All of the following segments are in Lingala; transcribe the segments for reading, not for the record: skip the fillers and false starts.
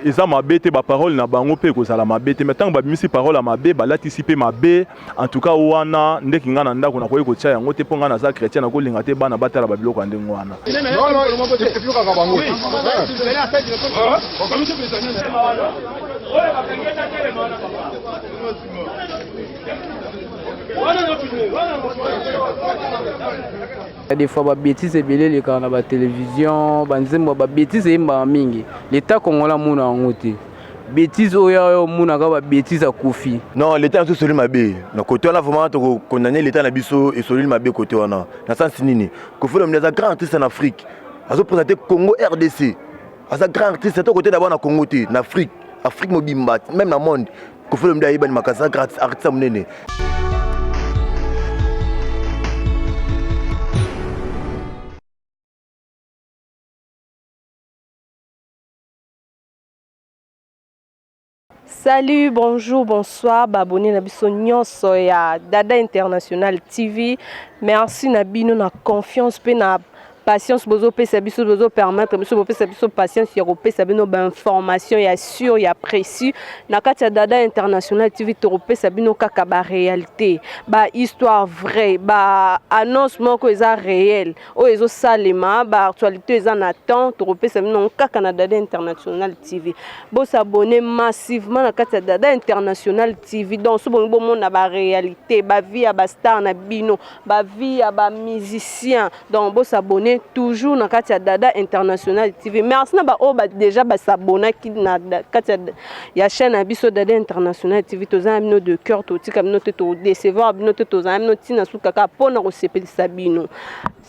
eza mabe te ba parole na bango pe ko sala mabe te mais tant ba bimisi parole à mabe ba latisi pe mabe en tout cas wana ndeki nga na ndako na koyi ko tia yango te ponga na za chrétien na ko linga te bana batala ba biloko ande ngwana. Des fois ba bêtises ebele les kana ba télévision banzembo ba bêtises emba mingi l'état congolais muna ngote bêtises oyo muna ka ba bêtises à Kofi. Non, l'état est sur le mabé. Donc côté on a vraiment condamné l'état na biso et sur le mabé côté on a. Na sens nini. Kofi le des grands artistes en Afrique. A représenté Congo RDC. A sa grand artiste c'est côté d'abord na Congo té, en Afrique, Afrique mobimba, même dans le monde. Kofi le mda ibani makasa artiste munene. Salut, bonjour, bonsoir, abonnez na biso nyonso ya Dada International TV. Merci na bino na confiance pe na patience bozo pesa biso bozo permettre biso bo pesa biso patience ya kopesa bino ba information ya sûr ya précis na kati ya Dada International TV to kopesa bino kaka ba réalité ba histoire vraie ba annonce moko eza réel o ezo salema ba actualité eza na temps to kopesa bino kaka na Dada International TV bo s'abonner massivement na kati ya Dada International TV donc so bon mona ba réalité ba vie ya ba star na bino ba vie ya ba musicien donc bo s'abonner toujours na kati ya Dada International TV. Merci na ba o ba déjà ba s'abonner ki na kati ya chaîne na biso Dada International TV to za bino de cœur to tika bino to décevoir bino to za bino tina su kaka pona ko sepelisa bino.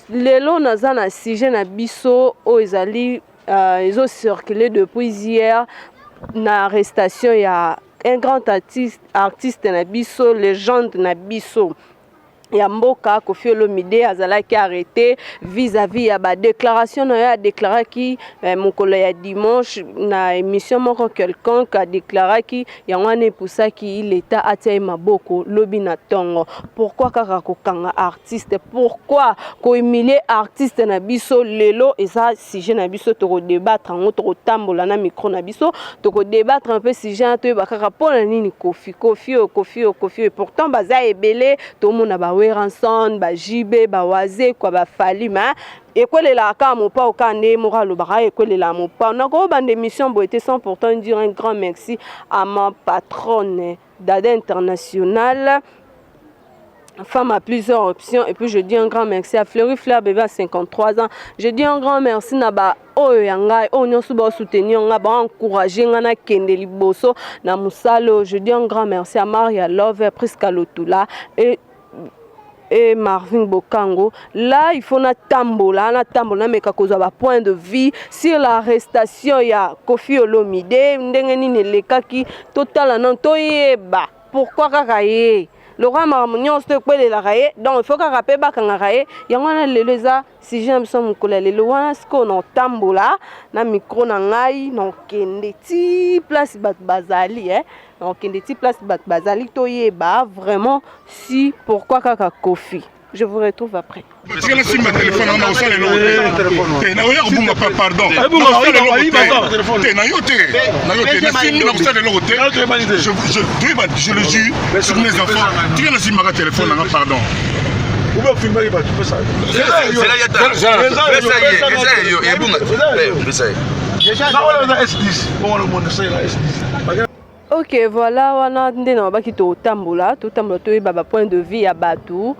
Lelo naza na sujet na biso o ezali ils ont circulé depuis hier na arrestation ya un grand artiste na biso légende na biso ya mboka Koffi Olomide azalaki arrêté vis-à-vis ya ba déclaration na ya déclaré ki mokolo ya dimanche na émission moko quelconque a déclaré ki yangwane poussa ki l'état atia maboko lobi na tongo. Pourquoi kaka kokanga artiste, pourquoi ko humilier artiste na biso lelo eza sujet na biso to débattre ngo to tambola na micro na biso to débattre un peu sujet to ba kaka pona nini Koffi et pourtant baza ebele to mona ba ranson ba jibe ba waze kwa ba falima ekwelela ka mopa okande moralo ba ekwelela mopa na ko bande mission bo était sans pourtant dire un grand merci à ma patronne Dada International, femme à plusieurs options, et puis je dis un grand merci à Fleury Fleur bébé à 53 ans. Je dis un grand merci na ba oyo yanga o nyonso ba soutenir nga ba encourager nga na kende liboso na musalo. Je dis un grand merci à Maria Love Priska Lotula et Marvin Bokango. Là, il faut na tambola mais kakoza ba point de vue sur l'arrestation ya Koffi Olomide ndenge nini lekaki total non toyeba pourquoi kakaye Laurent Marmonion se kwele la raye donc il faut ka rappeler ba kanga raye yangwana leleza si j'aime son mukula lelo wana sko no tambola na micro na ngai no kende ti place bat bazali donc kende ti place bat bazali toyeba vraiment si pourquoi kaka Koffi. Je vous retrouve après. Tu as ma téléphone, on a aussi les je le jure sur mes enfants. Tu as ma téléphone, pardon. Ok, voilà, on a dit to tambola to baba point de vue à Batou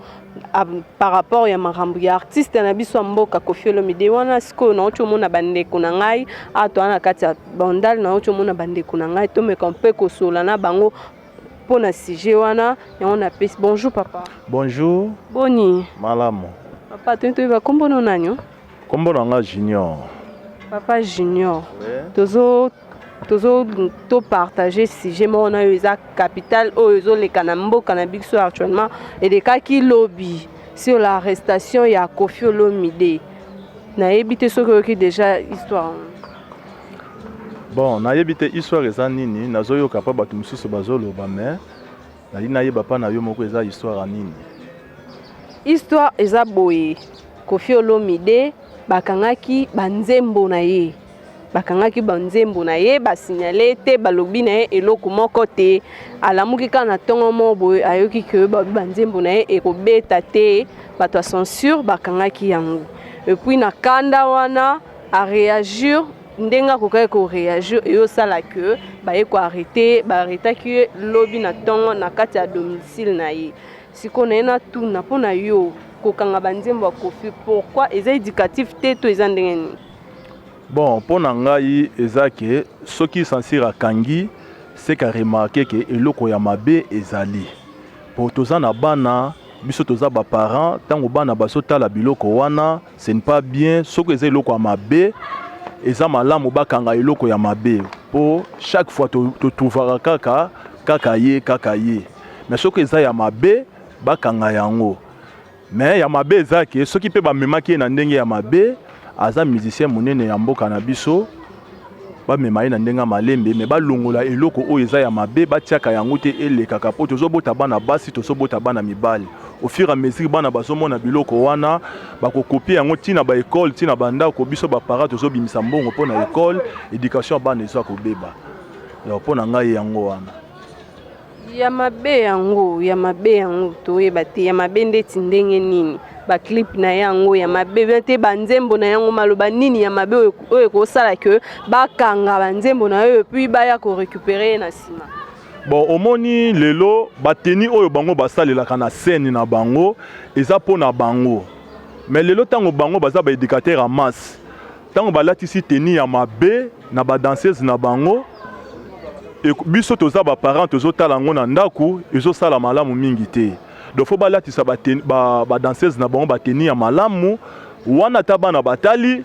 par rapport à marambi artiste na biso mboka Koffi Olomide wana siko na ocho mona bande kuna ngai ato ana kati bandal na ocho mona bande kuna ngai to me kampe ko sola na bango pona sujet wana et on a pesi. Bonjour papa. Bonjour. Boni. Malamu. Papa tu va kombo no nanyo? Kombo na Junior. Papa Junior. Tozo to partager sujet mon eza capital ozo le kanambo kanabixo actuellement et des cas qui lobby sur l'arrestation ya Koffi Olomide. Na ebité ce qui déjà histoire. Bon, na ebité histoire eza nini nazoyo kapaba bato mususu bazolo ba mais na ina yeba pa na yo moko eza histoire nini. Histoire eza boye Koffi Olomide bakangaki banzembo na ye. bakangaki banzembo na ye basignale te balobi na ye eloko moko te alamuki kaka na ntongo moko boye ayoki ke banzembo na ye ekobeta te bato ya censure bakangaki yango epuis na kanda wana aréagir ndenge akokaki koréagir eyosala ke baye koarrete baarretaki ye lobi na ntongo na kati ya domicile na ye sikoyo na ye na tuna mpo na yo kokanga banzembo ya kofi pourquoi eza éducatif te to eza ndenge nini? Bon, mpo na ngai eza ke soki censure akangi c'est qu'à remarquer que eloko ya mabe ezali po toza na bana biso toza ba parents tango bana basotala biloko wana ce n'est pas bien soki eza eloko ya mabe eza malamu bakanga eloko ya mabe po chaque fois to trouvera kaka ye mais soki eza ya mabe bakanga yango mais ya mabe eza ke soki pe bamemaki na ndenge ya mabe aza musicien monene ya mboka na biso bamema ye na ndenge malembe me balongola eloko oyo eza ya mabe batiaka yango te elekaka po tozobota bana basi tozobota bana mibali au fur et à mesure bana bazomona biloko wana bakokopie yango ntina baekole ntina bandako biso baparent tozobimisa mbongo mpo na ekole éducation ya bana eza kobeba mpo na ngai yango wana ya mabe yango toyeba te ya mabe ndeti ndenge nini baclip na yango ya mabe te banzembo na yango maloba nini ya mabe oyo ekosala ke bakanga banzembo na yo epuis baya korécupere na nsima? Bon, omoni lelo bateni oyo bango basalelaka na scène na bango eza mpo na bango mais lelo ntango bango baza baéducateur en masse ntango balatisi teni ya mabe na badanseuse na bango biso toza baparent tozotala yango na ndako ezosala malamu mingi te donc fo balatisa badanseuse na bango bateni ya malamu wana ata bana batali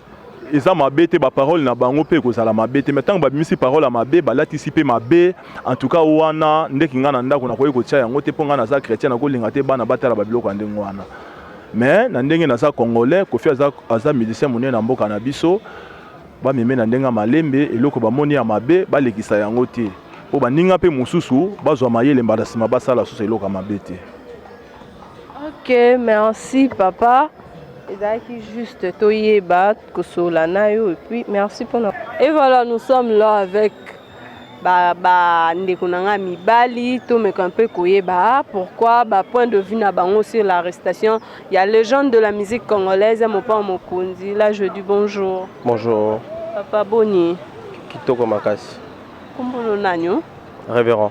eza mabe te baparole na bango mpe ekozala mabe te mais ntango babimisi parole ya mabe balatisi mpe mabe en tout cas wana ndeki ngai na ndako nakoki kotia yango te mpo ngai naza chrétien nakolinga te bana batala babiloko ya ndenge wana mais na ndenge naza congolais Kofi aza musicien monene na mboka na biso bameme na ndenge malembe eloko bamoni ya mabe balekisa yango te po baninga mpe mosusu bazwa mayele mbala nsima basala susu eloko ya mabe te. Ok, merci papa. Juste Toyeba, Kosolanayo, et puis merci pour nous. Et voilà, nous sommes là avec Ndekunanga Mibali, Tome Kampe Koyeba. Pourquoi? Point de vue Nabango sur l'arrestation. Il y a légende de la musique congolaise, Mopa Mokundi. Là, je dis bonjour. Bonjour. Papa Boni. Kitoko Makasi. Comment Nanyo? Révérend.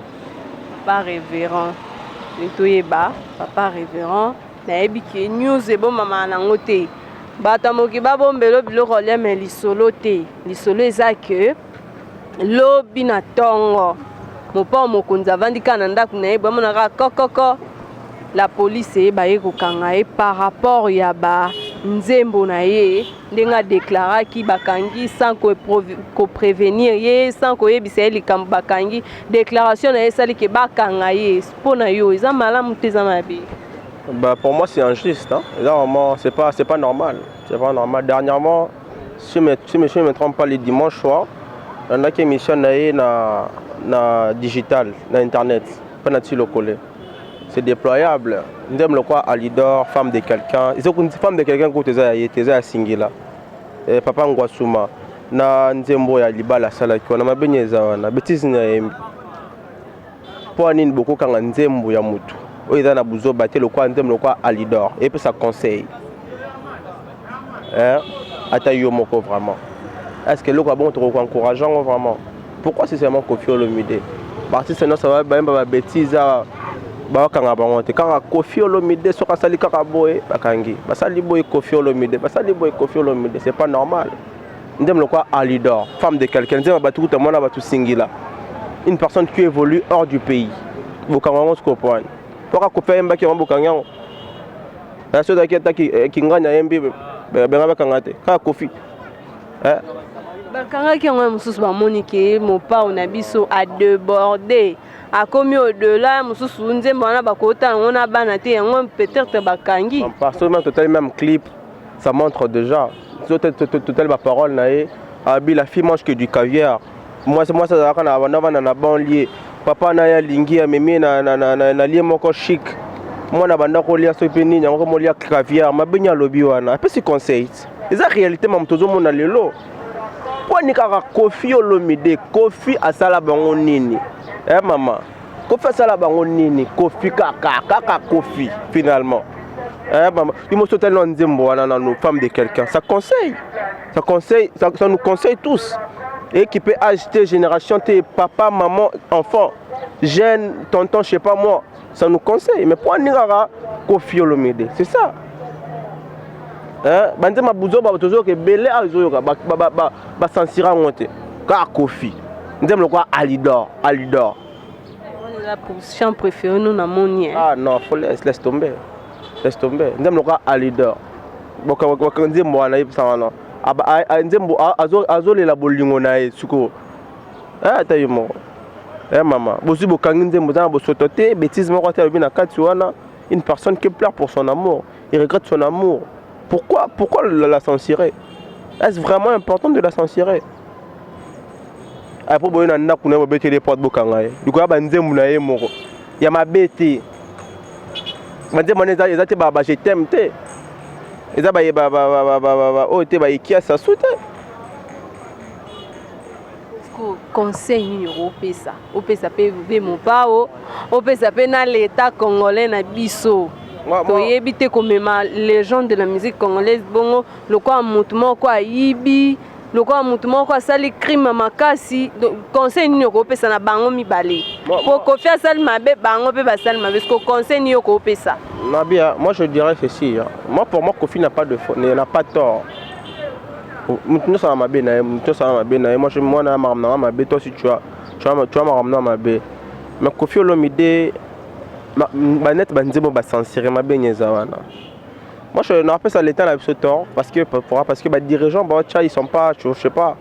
Papa révérend. Toyeba, papa révérend. nayebi ke news ebo mama nango te bato moki babombelo biloko lia me lisolo te lisolo eza ke lobi na tongo mopa mokonzi avandika na ndako na ye bamonaka kokoko la police ebaye kokanga ye par rapport ya ba nzembo na ye ndenge adeklaraki bakangi sans prévenir ye sans koyebisa ye likambo bakangi déclaration na ye esali ke bakanga ye mpo na yo eza malamu te eza mabe? Bah pour moi c'est injuste, hein. C'est pas normal. C'est pas normal. Dernièrement, si monsieur ne me trompe pas, les dimanches soirs, on a une émission na digital, na internet, pas na locale. C'est déployable. Nous avons le quoi Alidor, femme de quelqu'un. Ils ont une femme de quelqu'un qui est à Singila. Papa Ngwasuma, na Nzembo ya Libala Salaki, on a ma benyeza na bêtise na yembi. Pour anin beaucoup quand Nzembo ya mutu. Ils ont besoin de le quoi Alidor et puis ça conseille. Atayo moko vraiment. Est-ce que le quoi bon te encourageant vraiment? Pourquoi c'est seulement Kofi Olomide? Parce que sinon ça va ba bêtise ba kanga bango te quand Kofi Olomide so kasali kaka boy bakangi. Basali boy Kofi Olomide, basali boy Kofi Olomide, c'est pas normal. Ndem le quoi Alidor, femme de quelqu'un, ndem ba tout le monde ba tout singila. Une personne qui évolue hors du pays. Bokanga se comprendre. Pourquoi Kofi Yemba qui remboka nyango? La chose qui nganya yembi benga bakangate. Ka Kofi. Bakanga qui nganya mususu ba monike mopa on abiso a déborder. A commis au-delà mususu nzembo na bakota ngona bana te yango peut-être bakangi. Parce que même total même clip ça montre déjà total ma parole naé abi la fille mange que du caviar. Moi ça na banlieue. Papa na ya lingi ya memi na lie moko chic. Moi na banda ko lia so peni nyango mo lia caviar mabenya lobi wana. Pe si conseil. Eza réalité mam tozo mona lelo. pourquoi ni kaka Kofi Olomide Kofi asala bango nini maman Kofi asala bango nini Kofi kaka Kofi finalement maman il me sauter dans Nzembo wana nous femmes de quelqu'un ça nous conseille tous et qui peut acheter génération tes papa maman enfant jeune tonton je sais pas moi ça nous conseille mais pourquoi ni kaka Kofi Olomide c'est ça bande mabuzo ba toujours que belé azoyoka ba sensira monter car Kofi ndem le quoi Alidor on est là pour chant préféré nous na monnier ah non faut laisse tomber ndem le quoi Alidor boka ndem mwana yebisa wana ndem azole la bolingo na e suko tayimo maman bosi bokangi ndem bozana bosotote bêtise moko ta lobi na kati wana une personne qui pleure pour son amour il regrette son amour. Pourquoi la censurer? Est-ce vraiment important de la censurer? Après, il y a des gens qui ont portes bokangaye. Du coup, il y a des gens qui ont moko. Il y a ma bête. Il y a des gens qui ont je t'aime. Il y a des gens qui ont soute. Conseil numéro ça. Opesa pe mon pao. Opesa pe na l'état congolais na biso. Toyebite comme les gens de la musique congolaise bongo lokwa mutumo kwa yibi lokwa mutumo kwa sali crime makasi conseil ni ko pesa na bango mibale pour Kofi asali mabe bango pe basali mabe parce que conseil ni ko pesa Nabia moi je dirais ceci moi pour moi Kofi n'a pas de faute n'a pas tort mutuno ça mabe na mutuno ça mabe na moi je moi na mabe toi si tu as ma mabe mais Kofi Olomide Banet Banzemo va censurer ma benyeza wana. Moi je n'appelle ça l'état la tort parce que les dirigeants ils sont pas je sais pas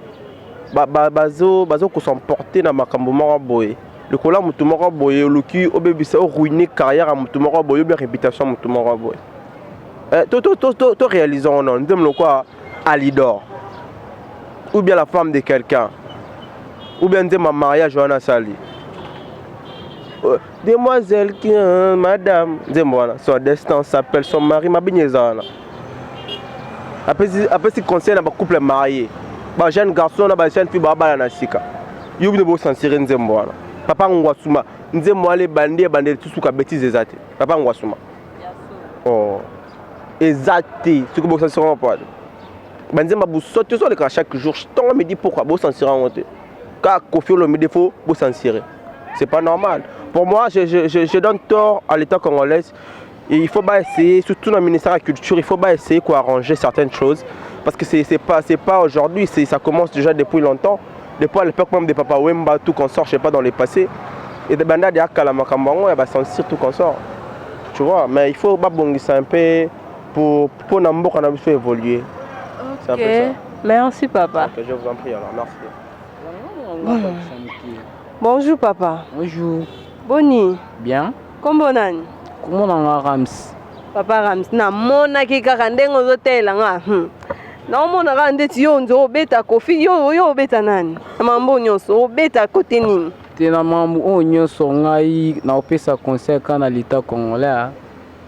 bazo ko sont portés na makambo moko boye. Le kola mutu moko boye luki obebisa ruiner carrière à mutu moko boye bien réputation mutu moko boye. To réalisons non ndem le quoi Alidor ou bien la femme de quelqu'un ou bien ndem mariage wana sali. Demoiselle qui madame son destin s'appelle son mari ma bignezana après si conseil na couple marié ba jeune garçon na ba jeune fille ba na sika yubi de bo censurer nzembo wana papa ngwasuma nzembo ale bande tusuka bêtise ezate papa ngwasuma oh ezate ce que bo censurer pas banzemba bo sauter sur le chaque jour ton me dit pourquoi bo censurer honte car Kofi Olomide faut bo censurer c'est pas normal. Pour moi, je donne tort à l'État congolais. Et il faut pas essayer, surtout dans le ministère de la Culture, il faut pas essayer d'arranger certaines choses. Parce que c'est pas aujourd'hui, ça commence déjà depuis longtemps. Depuis à l'époque même des Papa Wemba, tout qu'on sort, je sais pas, dans les passés. Et des bandas de Akalamakambongo, il va sentir tout qu'on sort. Tu vois, mais il faut pas bonguer un peu pour Nambo qu'on a vu évoluer. Ok, merci papa. Okay, je vous en prie alors, merci. Bonjour papa. Bonjour. Boni. Bien. Kombo nani? Comment on Rams? Papa Rams na mona ki kaka ndengo zotela nga. Na mona ka ndeti yo nzo beta Kofi yo beta nani? Mambo nyonso obeta kote nini? Tena mambo nyonso ngai na opesa conseil kana l'État congolais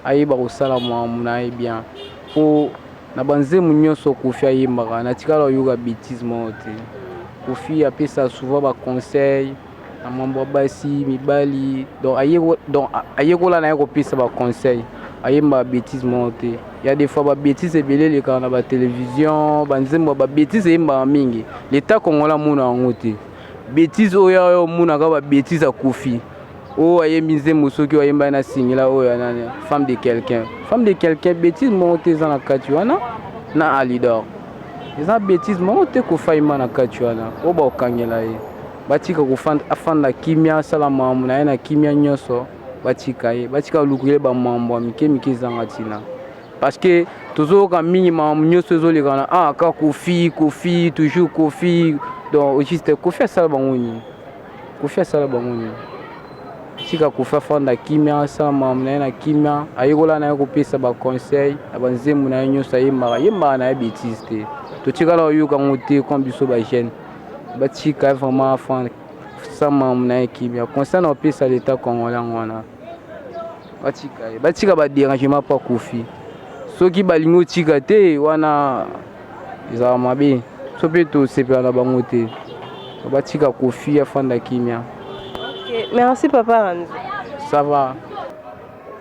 ayiba kosala mambo na bien. Po na banzemu nyonso Kofi ayimaka na tikala yoga bêtise mote. Kofi apesa souvent ba conseil na mambo basi mibali donc ayekola na yeko pesa ba conseil ayemba bêtise monte il y a des fois ba bêtise ebele le kana ba télévision banzembo ba bêtise yemba mingi l'état congolais muna ngote bêtise oyo muna ka ba bêtise a Kofi o ayembi nzembo soki ayemba na singila oyo nani femme de quelqu'un bêtise monte za na kati wana na Alidor eza bêtise monte ko faima na kati wana o ba okangela ye batika kufanda afanda kimia sala mamu na na kimia nyoso batika lukule ba mambo mike zanga tina parce que tozoka minimum nyoso ezolekana ka Kofi toujours Kofi donc juste Kofi sala bangoni tika kufa fanda kimia sala mamu na kimia ayekola na ko pesa ba conseil abanzemu na nyoso yemba na bêtise te to tika la yuka ngote comme biso ba jeune batika vraiment afin ça mamu na équipe ya concernant pesa l'état congolais ngwana batika ba dérangement pas Kofi soki balingo tika te wana za mabe sope tosepela na bango te batika kofi afanda kimia. Ok, merci papa Ranzo. Ça va.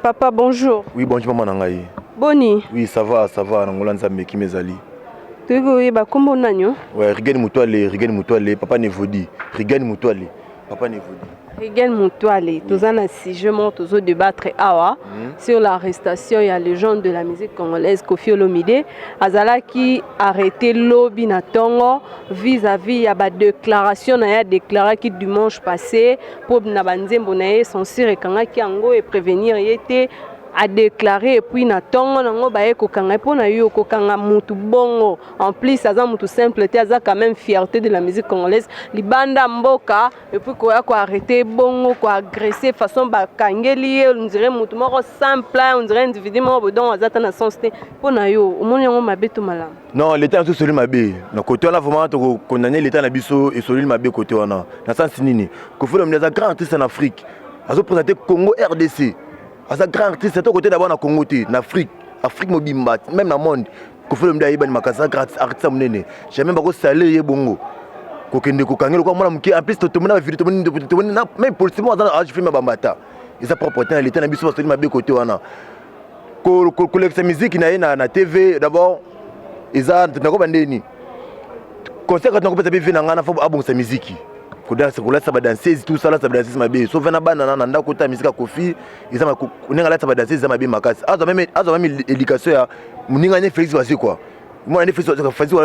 Papa, bonjour. Oui, bonjour maman Nangaï. Boni. Oui, ça va, Nangola Nzambe Kimezali. Oui, bah comment on a nous? Ouais, Rigen Moutouale, Papa Nevodi. Rigen Moutouale, Papa Nevodi. Rigen Moutouale, tous en assistement, tous au débattre sur l'arrestation et la légende de la musique congolaise Koffi Olomide. Azala qui a arrêté Lobi Natongo vis-à-vis à la déclaration a déclaré qui dimanche passé pour Nabanzembo nae censure et kanga qui ango et prévenir était a déclaré et puis Natongo nango bae kokanga pour na yo kokanga mutu bongo en plus aza mutu simple te aza quand même fierté de la musique congolaise libanda mboka et puis quoi arrêter bongo quoi agresser façon ba kangeli on dirait mutu moko simple on dirait individu moko donc aza ta na sens te pour na yo omoni yango mabeto malam. Non, l'état est sur le mabé. Na côté on a vraiment condamné l'état na biso et sur le mabé côté on a. Na sens nini. Koffi Olomide est grand artiste en Afrique. Azo présenté Congo RDC. As un grand artiste, c'est au côté d'abord en Congo, en Afrique, Afrique mobimba, même dans le monde. Koffi Olomide a un makasa grand artiste à mon j'ai même pas salaire bongo. Kokende kokangelo kwa mwana mke en plus tout le monde a vu tout le monde même politiquement dans âge film bambata. Ils a propriété l'état na biso parce que ma bé côté wana. Collection musique na TV d'abord ils a na ko bandeni. Concert quand on peut taper vina ngana faut abon sa musique. C'est pour ça danser tout ça là ça danser ma bé sauf na bana na ndako ta musique Koffi ils a ninga là ça danser ça ma bé makasi azo même éducation ya muninga ne Félix Bazé quoi moi ne Félix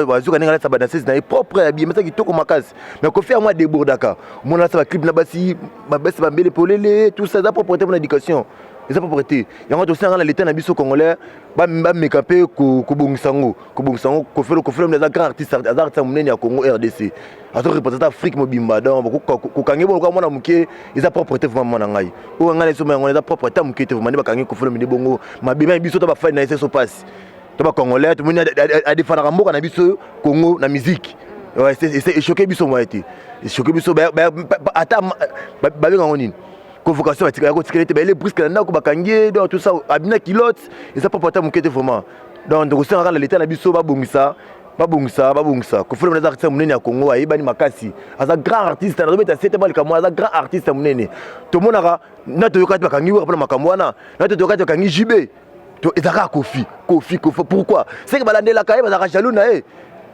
Bazé ninga là ça danser na propre habillé mais ça qui toko makasi mais Koffi à moi débordaka mon là ça va clip na basi ba basi ba mbele polele tout ça ça propreté mon éducation ils a propreté yango to sanga l'état na biso congolais ba mekape ko bongisango Koffi Olomide est un grand artiste artiste munene ya Congo RDC azo représenter Afrique mobimba donc ko kangi bon ko mona muke ils a propreté vraiment na ngai o ngana so ngona za propreté muke te vraiment ba kangi Koffi Olomide bongo mabima biso to ba fa na ça passe to ba congolais to moni a défendre mboka na biso Congo na musique ouais c'est choqué biso moi été choqué biso ata ba ngoni convocation batika ko tikelete ba les brusque na ko ba kangi donc tout ça abina kilote ils a propreté muke te vraiment donc ko senga na l'état na biso ba bongisa Koffi Olomide artiste munene ya Congo ayebani makasi aza grand artiste na robeta sete balika moi aza grand artiste munene to monaka na to yokati bakangi wa pona makambo wana na to yokati bakangi JB to ezaka Koffi pourquoi c'est que balandela kaye bazaka jaloux na ye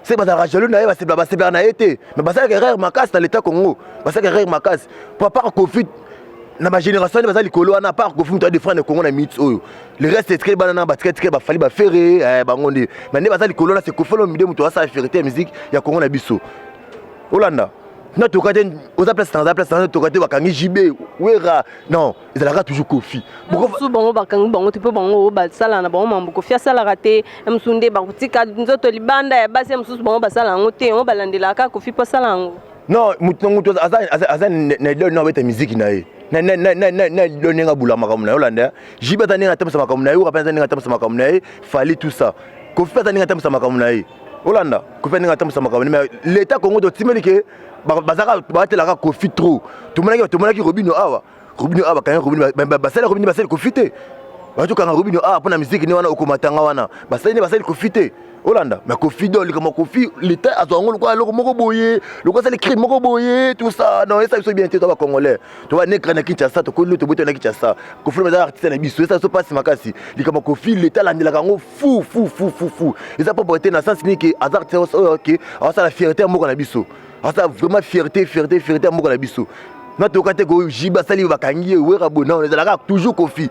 c'est bazaka jaloux na ye ba se na été mais basaka erreur makasi dans l'état Congo basaka erreur makasi pour part Koffi na ma génération bazali kolo wana part Koffi to défendre Congo na mythe oyo le reste c'est très banana ba très ba fali ba ferré bangonde mais ne bazali kolo na c'est Koffi Olomide muto asa fierté musique ya Congo na biso Olanda na to kate oza place to kate bakangi JB wera non ils allera toujours Koffi beaucoup bango bakangi bango tu peux bango ba sala na bango mambo Koffi sala raté msunde ba kutika nzoto libanda ya basi msusu bango basala ngote on balandela ka Koffi pa sala ngo non muto aza na donner avec ta musique na ye na donner nga bula makamuna na Olanda JB taninga tamsa makamuna yo kapenda ninga tamsa makamuna ye fallait tout ça Koffi taninga tamsa makamuna ye Olanda Koffi taninga tamsa makamuna mais l'état Congo to timeli ke bazaka batelaka Koffi trop tout monaki Robino awa quand Robino basala Robino basala Koffi te bato kanga Robino awa pona musique ni wana okomatanga wana basala Koffi te Olanda mais Koffi doli comme Koffi l'état azongo lokwa loko moko boye lokwa ça les crimes moko boye tout ça non ça c'est bien tout ba congolais to ba nekra na Kinshasa to ko luto boto na Kinshasa Koffi Olomide artiste na biso ça se passe makasi likama Koffi l'état landela kango fou ils a pas porté na sens ni que azar OK ça la fierté moko na biso ça vraiment fierté moko na biso notre côté go jiba sali bakangi wera bona on ezalaka toujours Koffi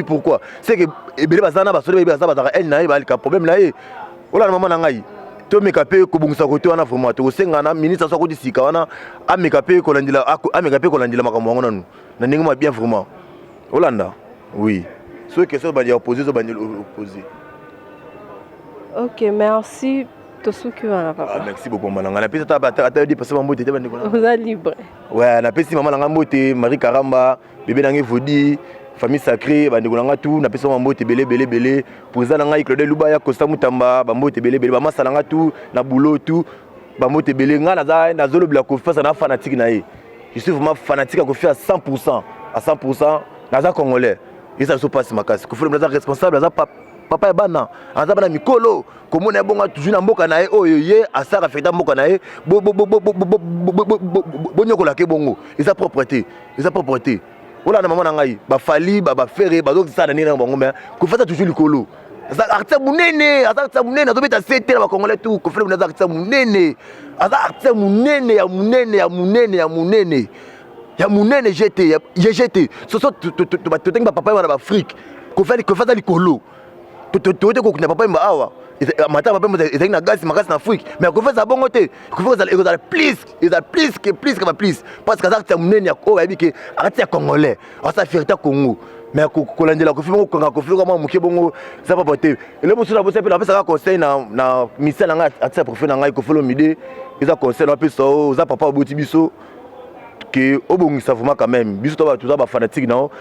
pourquoi c'est que ebele bazana basole bazaba bazaka elle na ba le problème là ola maman na ngai to mekape ko bungisa côté wana vraiment to senga na ministre so ko disika wana a mekape ko landila makambo ngona nu na ninga ma bien vraiment Olanda oui ce que ça ba dire opposé opposé. OK, merci. Merci beaucoup maman. On a peut-être à dire parce que maman était vous êtes libre. Ouais, on a peut-être maman nga moté Marie Karamba, bébé nangi Vodi, famille sacrée, ba ndeko nga tout, na peut-être maman moté belé président nga Claude Lubaya Costa Mutamba, ba moté belé ba salanga tout, na boulot tout, ba moté belé nga na zolo bla Koffi ça na fanatique na ye. Je suis vraiment fanatique à Koffi à 100%, na za congolais. Et ça se passe makasi. Koffi Olomide responsable, ça papa ya bana aza bana mikolo komona bonga toujours na mboka na ye oyo ye asara feta mboka na ye bonyokola ke bongo eza propreté ola na mama na ngai bafali bafere bazokisana nini na bango mais kofata toujours likolo aza artiste munene azobeta sete na bakongolais tout kofele munene aza artiste munene aza artiste munene ya munene GT soso totengi bapapa wana baafrike kofata likolo toyete kokunda papa yemba awa mata papa yemba ezalaki na gasi makasi na afrique mais kofeza bongo te ekozala plus parce que aza artiste munene oyo ayebi ke artiste ya congolais asa fierté ya congo mais kolandela kofi bongo kokanga kofi kama moke bongo eza papa te ele mosusu abosapela apesaka conseil na misel na ngai artiste ya profe na ngai kofelo mide eza conseil na apesa o oza papa oboti biso ke obongisa vraiment quand même biso toza bafanatique nao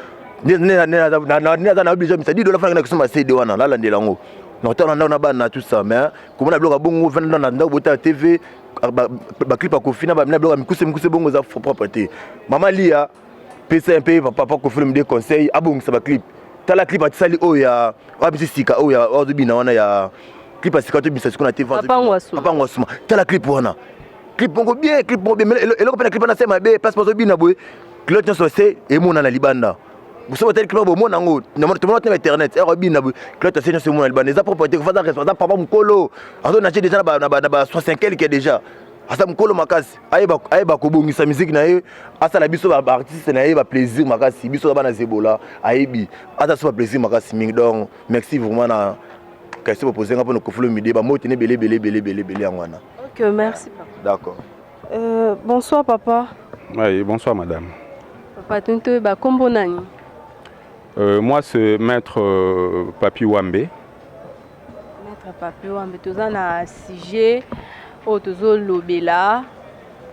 naza na oblige misa $10 fana na kusoma CD wana nalandela ngo notana ndao na bana tout ça mais komona bloka bongo vanda na ndao bota TV ba clip akofi na ba bloka mikuse bongo za propreté mama lia pesa un peu papa ko film des conseils abongisa ba clip tala clip atisali oya wabisi sika oya ozobina wana ya clip asika to bisa sikona TV papa ngwasuma tala clip wana clip bongo bien eloko pena clip na sema be passe pas obina boy clotte no c'est emona na libanda vous savez tel clip bon nango tout monde na internet robina clotte c'est no mona libanda za propriété ko faza responsable papa mukolo azo na déjà na 65 quelque déjà asa mukolo makasi ayeba kobongisa musique na ye asa la biso ba artiste na ye ba plaisir makasi biso ba na zebola ayebi asa so ba plaisir makasi ming donc merci vraiment na question poser nga pour ko flo midi ba moti ne belé ngwana. OK, merci papa. D'accord. Bonsoir papa. Oui, bonsoir madame. Papa tonto ba kombo nani? Moi c'est maître Papi Wambe. Maître Papi Wambe toza na sujet o tozo lobela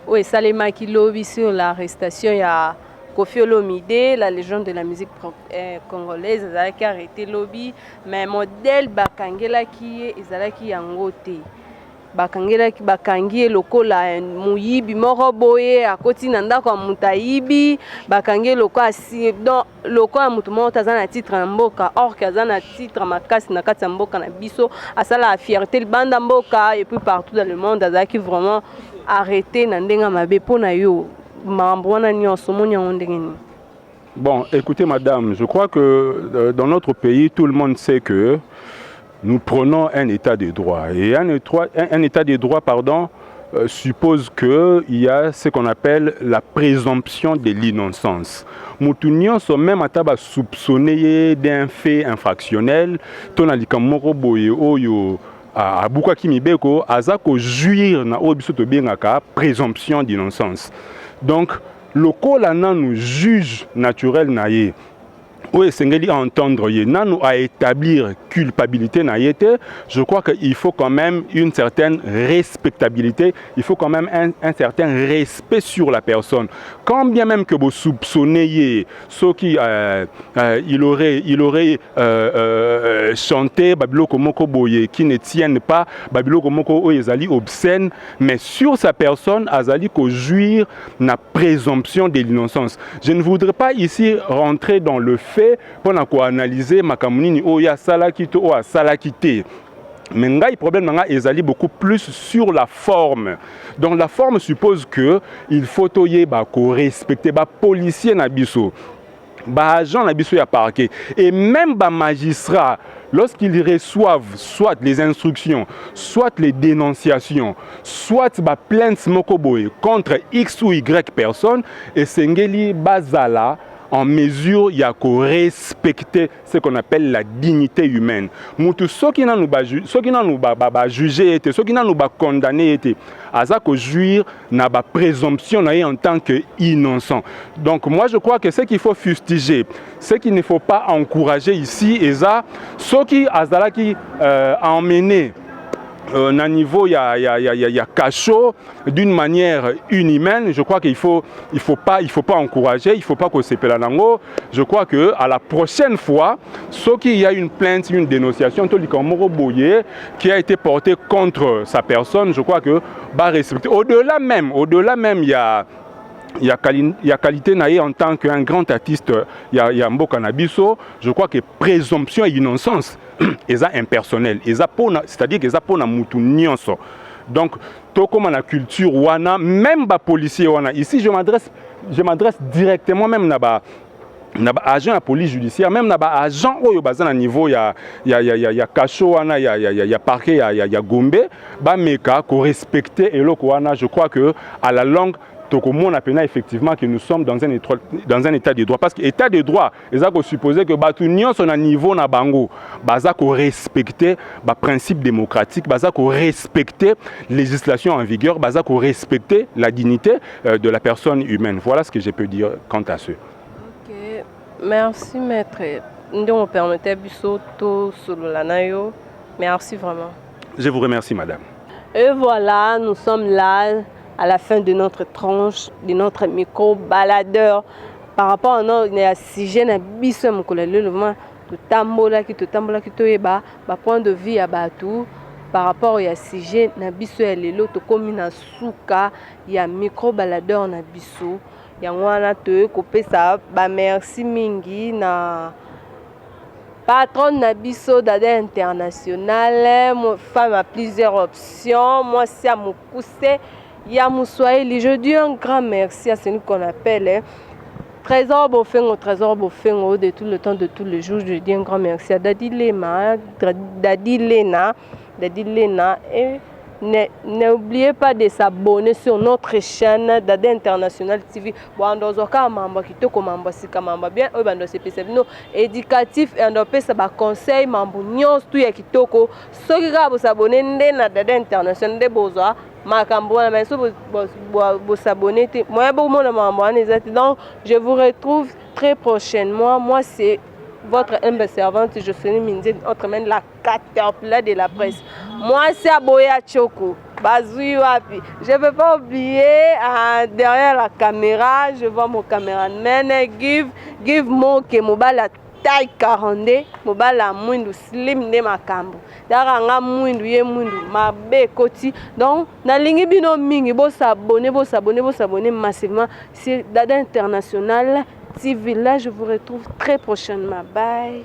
o esalemaki lobi sur l'arrestation ya Koffi Olomide, la légende de la musique congolaise, ezalaki arrêté lobi mais modèle bakangelaki ezalaki yango te. Bakangi lokola muyibi moko boye akoti na ndako ya mutu ayibi bakangi lokola donc lokola mutu moko aza na titre na mboka or que aza na titre makasi na kati ya mboka na biso asala fierté libanda mboka et puis partout dans le monde azalaki vraiment arrêté na ndenga mabe mpona yo mambo wana nyonso moni yango ndenge nini? Bon, écoutez madame, je crois que dans notre pays tout le monde sait que nous prenons un état de droit. Et un état de droit, suppose qu'il y a ce qu'on appelle la présomption de l'innocence. Moutunion sont même à soupçonner d'un fait infractionnel. Tonalika moro boye oyo a bukaki mibeko azako juir na obisoto bengaka présomption d'innocence. Donc le col nous juge naturel naie. Oui, c'est à entendre, à établir culpabilité, je crois qu'il faut quand même une certaine respectabilité, il faut quand même un certain respect sur la personne. Quand bien même que vous soupçonnez ce qui il aurait chanté Babiloko Moko Boye qui ne tiennent pas Babiloko Moko Oyezali obscène, mais sur sa personne, Azali ko jouir na présomption de l'innocence. Je ne voudrais pas ici rentrer dans le fait pour analyser makamuni oya salakito ou a salakité. Mais le problème est beaucoup plus sur la forme. Donc la forme suppose que il faut respecter les policiers nabiso, les agents nabiso ya parquet et même les magistrats lorsqu'ils reçoivent soit les instructions, soit les dénonciations, soit les plaintes mokoboye contre X ou Y personne et sengeli bazala en mesure il y a qu'à respecter ce qu'on appelle la dignité humaine. Mutu ceux qui n'ont pas jugé était, ceux qui n'ont pas condamné était, à ça que jouir n'a pas présomption en tant qu'innocent. Donc moi je crois que ce qu'il faut fustiger, ce qu'il ne faut pas encourager ici, et ça, ceux qui a emmené à niveau il y a cachot d'une manière inhumaine. Je crois qu'il faut pas encourager, il faut pas qu'on s'épelle en ango. Je crois que à la prochaine fois, ce qu'il y a une plainte, une dénonciation qui a été portée contre sa personne, je crois que bah respecter. Au-delà même il y a qualité naïe en tant qu'un grand artiste, il y a Mboka Nabiso, je crois que présomption et innocence. impersonnel, c'est-à-dire qu'ils ont pour mutu nyonso. Donc, tout comme la culture wana, même les policiers wana. Ici, je m'adresse directement même là-bas. Agent de la police judiciaire, même agent au bazan niveau il y a cachot il y a parquet il y a gombe ba meka ko respecter et wana je crois que à la longue on a effectivement que nous sommes dans un état de droit parce que état de droit ils ont supposé que batu nyonso na niveau na bango baza ko respecter ba principe démocratique baza ko respecter législation en vigueur baza ko respecter la dignité de la personne humaine. Voilà ce que je peux dire quant à ce. Merci maître. Nous permettez bisoto sololanayo. Merci vraiment. Je vous remercie madame. Et voilà, nous sommes là à la fin de notre tranche, de notre micro baladeur par rapport à notre sujet na biso mokolelelema to tambola ki to yeba ba point de vue ya batu par rapport à sujet na biso ya lelo to komi na suka ya micro baladeur na biso. Yangwana te kopesa ba merci mingi na patron na biso Dada International, femme à plusieurs options, moi c'est à Mukuse, Yamouswaili. Je dis un grand merci à celui qu'on appelle Trésor Bofengo de tout le temps, de tous les jours. Je dis un grand merci à Dadi Lena et n'oubliez pas de s'abonner sur notre chaîne Dada International TV. Wandozoka mamba kitoko mamba sika mamba bien bando sepesa bino éducatif et ando pesa ba conseil mambu nyos tu ya kitoko soki ka bo s'abonner nde na Dada International de bozwa makambo na meso bo s'abonner te moi bo mona mamba wana ezati. Donc je vous retrouve très prochainement. Moi c'est votre humble servante, je suis Minzé, autrement la caterpillar de la presse. Moi, c'est Aboya Choko. Bazui Wapi. Je ne peux pas oublier, derrière la caméra, je vois mon caméraman. Give moi que la taille 42, la mouindou slim de ma cambo. Daranga mouindou ye mouindou, ma bé koti. Donc, na lingi bino mingi, bo s'abonner massivement. C'est Dada International TV. Là, je vous retrouve très prochainement. Bye.